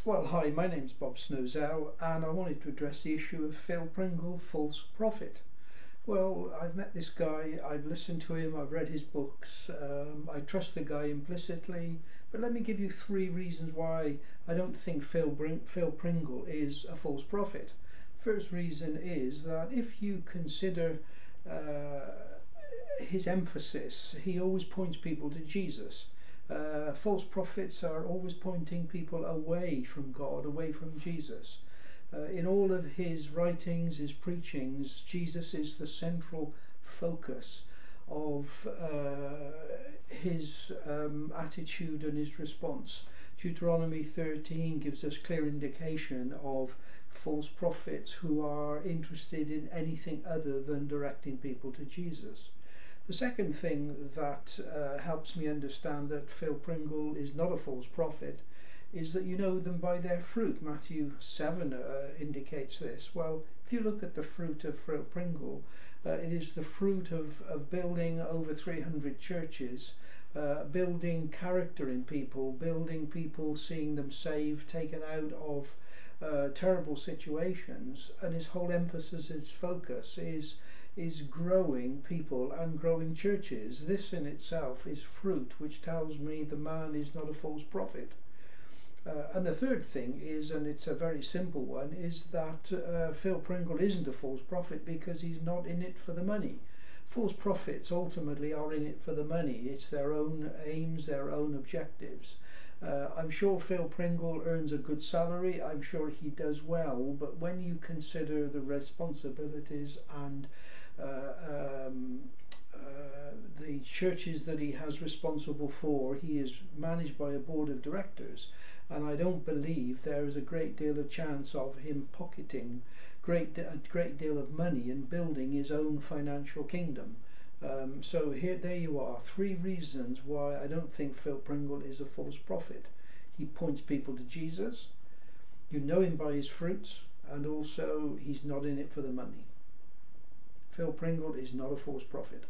Well, hi, my name's Bob Snowzell, and I wanted to address the issue of Phil Pringle, false prophet. Well, I've met this guy, I've listened to him, I've read his books, I trust the guy implicitly, but let me give you 3 reasons why I don't think Phil Pringle is a false prophet. First reason is that if you consider his emphasis, he always points people to Jesus. False prophets are always pointing people away from God, away from Jesus. In all of his writings, his preachings, Jesus is the central focus of his attitude and his response. Deuteronomy 13 gives us clear indication of false prophets who are interested in anything other than directing people to Jesus. The second thing that helps me understand that Phil Pringle is not a false prophet is that you know them by their fruit. Matthew 7 indicates this. Well, if you look at the fruit of Phil Pringle, it is the fruit of building over 300 churches, building character in people, building people, seeing them saved, taken out of terrible situations, and his whole emphasis, his focus is growing people and growing churches. This in itself is fruit which tells me the man is not a false prophet. And the third thing is, and it's a very simple one, is that Phil Pringle isn't a false prophet because he's not in it for the money. False prophets ultimately are in it for the money. It's their own aims, their own objectives. I'm sure Phil Pringle earns a good salary, I'm sure he does well, but when you consider the responsibilities and the churches that he has responsible for, he is managed by a board of directors, and I don't believe there is a great deal of chance of him pocketing a great deal of money and building his own financial kingdom. So there you are, 3 reasons why I don't think Phil Pringle is a false prophet. He points people to Jesus, you know him by his fruits, and also he's not in it for the money. Phil Pringle is not a false prophet.